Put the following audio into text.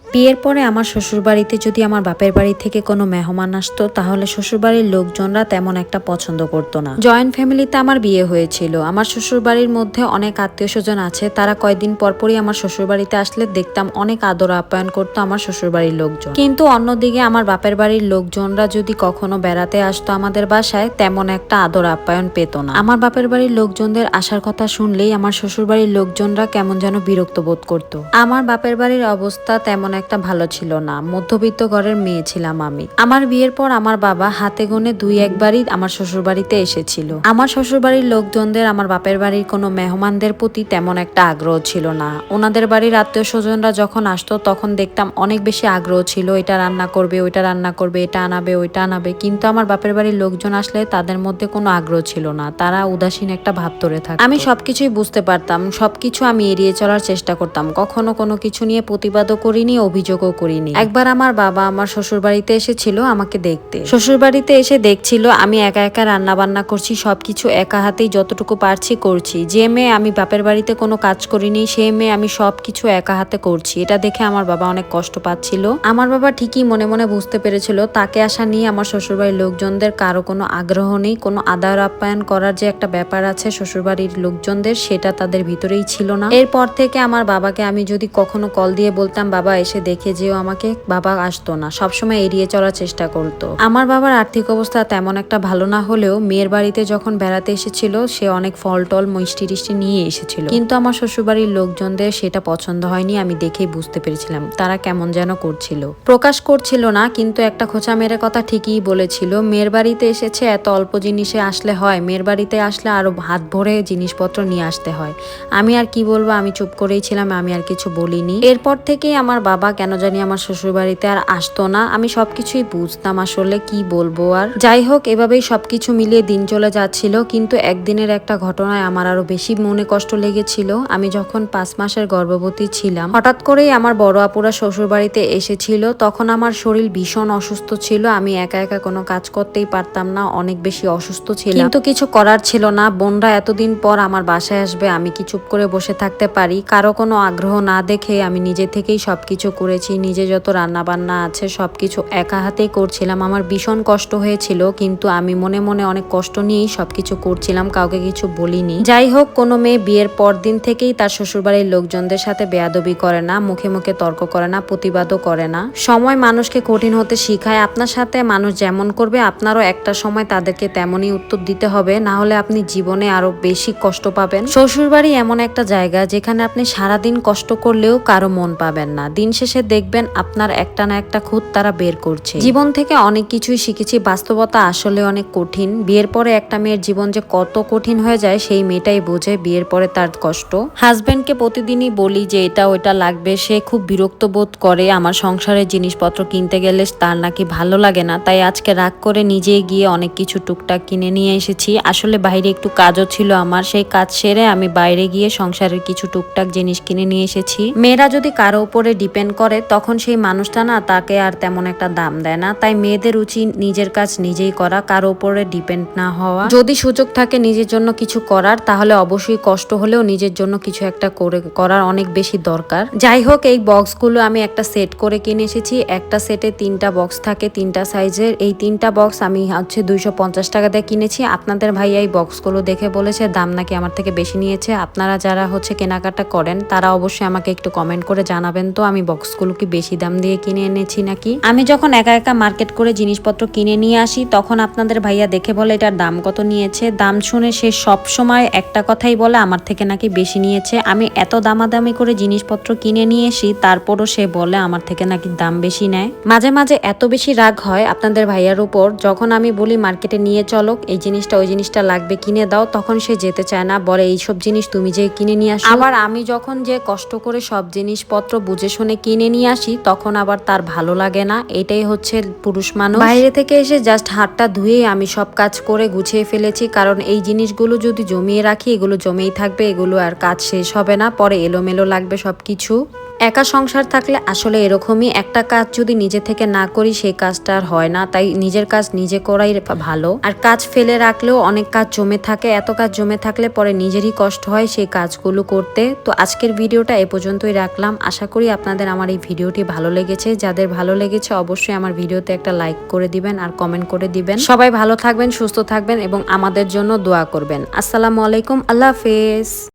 বিয়ের পরে আমার শ্বশুরবাড়িতে যদি আমার বাপের বাড়ি থেকে কোনো মেহমান আসতো তাহলে শ্বশুরবাড়ির লোকজনরা তেমন একটা পছন্দ করতো না। জয়েন্ট ফ্যামিলিতে আমার বিয়ে হয়েছিল। আমার শ্বশুরবাড়ির মধ্যে অনেক আত্মীয় স্বজন আছে, তারা কয়েকদিন পরপরই আমার শ্বশুরবাড়িতে আসলে দেখতাম অনেক আদর আপ্যায়ন করতো আমার শ্বশুরবাড়ির লোকজন। কিন্তু অন্যদিকে আমার বাপের বাড়ির লোকজনরা যদি কখনো বেড়াতে আসতো আমাদের বাসায়, তেমন একটা আদর আপ্যায়ন পেত না। আমার বাপের বাড়ির লোকজনদের আসার কথা শুনলেই আমার শ্বশুরবাড়ির লোকজনরা কেমন যেন বিরক্ত বোধ করতো। আমার বাপের বাড়ির অবস্থা তেমন একটা ভালো ছিল না, মধ্যবিত্ত ঘরের মেয়ে ছিলাম আমি। আমার বিয়ের পর আমার বাবা হাতে গোনে দুই একবারই আমার শ্বশুর বাড়িতে এসেছিল। আমার শ্বশুর বাড়ির লোকজনদের আমার বাপের বাড়ির কোনো মেহমানদের প্রতি তেমন একটা আগ্রহ ছিল না। ওনাদের বাড়ির আত্মীয় স্বজনরা যখন আসতো তখন দেখতাম অনেক বেশি আগ্রহ ছিল, এটা রান্না করবে, ওইটা রান্না করবে, এটা আনাবে, ওইটা আনাবে। কিন্তু আমার বাপের বাড়ির লোকজন আসলে তাদের মধ্যে কোনো আগ্রহ ছিল না, তারা উদাসীন একটা ভাব ধরে থাকতো। আমি সবকিছুই বুঝতে পারতাম, সবকিছু আমি এড়িয়ে চলার চেষ্টা করতাম, কখনো কোনো কিছু নিয়ে প্রতিবাদও করিনি, অভিযোগও করিনি। একবার আমার বাবা আমার শ্বশুর বাড়িতে এসেছিল আমাকে দেখতে। শ্বশুর বাড়িতে এসে দেখছিল আমি একা একা রান্না বান্না করছি, সবকিছু একা হাতেই যতটুকু পারছি করছি। যে মেয়ে আমি বাপের বাড়িতে কোনো কাজ করিনি, সেই মেয়ে আমি সবকিছু একা হাতে করছি। এটা দেখে আমার বাবা অনেক কষ্ট পাচ্ছিল। আমার বাবা ঠিকই মনে মনে বুঝতে পেরেছিল তাকে আসা নিয়ে আমার শ্বশুরবাড়ির লোকজনদের কারো কোনো আগ্রহ নেই, কোনো আদর আপ্যায়ন করার যে একটা ব্যাপার আছে শ্বশুরবাড়ির লোকজনদের, সেটা তাদের ভিতরেই ছিল না। এরপর থেকে আমার বাবাকে আমি যদি কখনো কল দিয়ে বলতাম বাবা এসে দেখে যেও আমাকে, বাবা আসতো না, সবসময় এড়িয়ে চলার চেষ্টা করতো। আমার বাবার আর্থিক অবস্থা তেমন একটা ভালো না হলেও মেয়ের বাড়িতে যখন বেড়াতে এসেছিল সে অনেক ফল টল মিষ্টি টিষ্টি নিয়ে এসেছিল, কিন্তু আমার শ্বশুরবাড়ির লোকজনদের সেটা পছন্দ হয়নি। আমি দেখেই বুঝতে পেরেছিলাম তারা কেমন যেন করছিল, প্রকাশ করছিল না, কিন্তু একটা খোঁচা মেরে কথা ঠিকই বলেছিল। মেয়ের বাড়িতে এসেছে, এত অল্প জিনিসে আসলে হয়? মেয়ের বাড়িতে আসলে আরো হাত ভরে জিনিসপত্র নিয়ে আসতে হয়। আমি আর কি বলবো, আমি চুপ করেই ছিলাম, আমি আর কিছু বলিনি। এরপর থেকেই আমার বাবা কেন জানি আমার শ্বশুর বাড়িতে আর আসতো না। আমি সবকিছুই বুঝতাম, আসলে কি বলবো আর। যাই হোক, এভাবেই সবকিছু মিলিয়ে দিন চলে যাচ্ছিল। কিন্তু একদিনের একটা ঘটনায় আমার আরো বেশি মনে কষ্ট লেগেছিল। আমি যখন 5 মাসের গর্ভবতী ছিলাম, হঠাৎ করেই আমার বড় আপুরা শ্বশুর বাড়িতে এসেছিল। তখন আমার শরীর ভীষণ অসুস্থ ছিল, আমি একা একা কোনো কাজ করতেই পারতাম না, অনেক বেশি অসুস্থ ছিলাম, কিন্তু কিছু করার ছিল না। বোনরা এতদিন পর আমার বাসায় আসবে, আমি কি চুপ করে বসে থাকতে পারি? কারো কোনো আগ্রহ না দেখে আমি নিজে থেকেই সবকিছু করেছি, নিজে যত রান্না বান্না আছে সবকিছু একা হাতেই করছিলাম। আমার ভীষণ কষ্ট হয়েছিল, কিন্তু আমি মনে মনে অনেক কষ্ট নিয়েই সবকিছু করছিলাম, কাউকে কিছু বলিনি। যাই হোক, কোনো মেয়ে বিয়ের পর দিন থেকেই তার শ্বশুরবাড়ির লোকজনদের সাথে বেয়াদবি করে না, মুখে মুখে তর্ক করে না, প্রতিবাদও করে না। সময় মানুষকে কঠিন হতে শিখায়। আপনার সাথে মানুষ যেমন করবে আপনারও একটা সময় তাদেরকে তেমনই উত্তর দিতে হবে, না হলে আপনি জীবনে আরো বেশি কষ্ট পাবেন। শ্বশুরবাড়ি এমন একটা জায়গা যেখানে আপনি সারাদিন কষ্ট করলেও কারো মন পাবেন না, দিন শেষে দেখবেন আপনার একটা না একটা খুঁত তারা বের করছে। জীবন থেকে অনেক কিছুই শিখেছি, বাস্তবতা আসলে অনেক কঠিন। বিয়ের পরে একটা মেয়ের জীবন যে কত কঠিন হয়ে যায় সেই মেয়েটাই বোঝে বিয়ের পরে তার কষ্ট। হাজবেন্ডকে প্রতিদিনই বলি যে এটা ওইটা লাগবে, সে খুব বিরক্ত বোধ করে। আমার সংসারের জিনিসপত্র কিনতে গেলে তার নাকি ভালো লাগে না, তাই আজকে রাগ করে নিজে গিয়ে অনেক কিছু টুকটাক কিনে নিয়ে এসেছি। আসলে বাইরে একটু কাজও ছিল আমার, সেই কাজ সেরে আমি বাইরে গিয়ে সংসারের কিছু টুকটাক জিনিস কিনে নিয়ে এসেছি। মেয়েরা যদি কারো উপরে ডিপেন্ড করে তখন সেই মানুষটা না তাকে আর তেমন একটা দাম দেয় না, তাই মেয়েদের উচিত নিজের কাজ নিজেই করা, কারো উপরে ডিপেন্ড না হওয়া। যদি সুযোগ থাকে নিজের জন্য কিছু করার, তাহলে অবশ্যই কষ্ট হলেও নিজের জন্য কিছু একটা করার অনেক বেশি দরকার। যাই হোক, এই বক্সগুলো আমি একটা সেট করে কিনে এসেছি। একটা সেটে 3টা বক্স থাকে, 3টা সাইজের। এই 3টা বক্স আমি 250 টাকা দিয়ে কিনেছি। আপনাদের ভাইয়া এই বক্সগুলো দেখে বলেছে দাম নাকি আমার থেকে বেশি নিয়েছে। আপনারা যারা কেনাকাটা করেন তারা অবশ্যই আমাকে একটু কমেন্ট করে জানাবেন তো আমি বক্সগুলো কি বেশি দাম দিয়ে কিনে এনেছি নাকি। আমি যখন একা একা মার্কেট করে জিনিসপত্র কিনে নিয়ে আসি তখন আপনাদের ভাইয়া দেখে বলে এটার দাম কত নিয়েছে। দাম শুনে সে সব সময় একটা কথাই বলে আমার থেকে নাকি বেশি নিয়েছে। আমি এত দামাদামি করে জিনিসপত্র কিনে নিয়ে আসি, তারপরও সে বলে আমার থেকে নাকি দাম বেশি নেয়। মাঝে মাঝে এত বেশি রাগ হয় আপনাদের ভাইয়ার উপর, যখন আমি বলি মার্কেটে নিয়ে চলো, এই জিনিসটা ওই জিনিসটা লাগবে কিনে দাও, তখন সে যেতে চায় না, বলে এইসব জিনিস তুমি যে কিনে নিয়ে আসো। আবার আমি যখন যে কষ্ট করে সব জিনিসপত্র বুঝে শুনে কিনে নিয়ে আসি তখন আবার তার ভালো লাগে না। এটাই হচ্ছে পুরুষ মানুষ। বাইরে থেকে এসে জাস্ট হাতটা ধুয়ে আমি সব কাজ করে গুছিয়ে ফেলেছি, কারণ এই জিনিসগুলো যদি জমিয়ে রাখি এগুলো জমেই থাকবে, এগুলো আর কাজ শেষ হবে না, পরে এলোমেলো লাগবে সবকিছু। একা সংসার থাকলে আসলে এরকমই, একটা কাজ যদি নিজে থেকে না করি সেই কাজটা আর হয় না, তাই নিজের কাজ নিজে করাই ভালো। আর কাজ ফেলে রাখলেও অনেক কাজ জমে থাকে, এত কাজ জমে থাকলে পরে নিজেরই কষ্ট হয় সেই কাজগুলো করতে। তো আজকের ভিডিওটা এ পর্যন্তই রাখলাম। আশা করি আপনাদের আমার এই ভিডিওটি ভালো লেগেছে। যাদের ভালো লেগেছে অবশ্যই আমার ভিডিওতে একটা লাইক করে দিবেন আর কমেন্ট করে দিবেন। সবাই ভালো থাকবেন, সুস্থ থাকবেন এবং আমাদের জন্য দোয়া করবেন। আসসালামু আলাইকুম, আল্লাহ হাফেজ।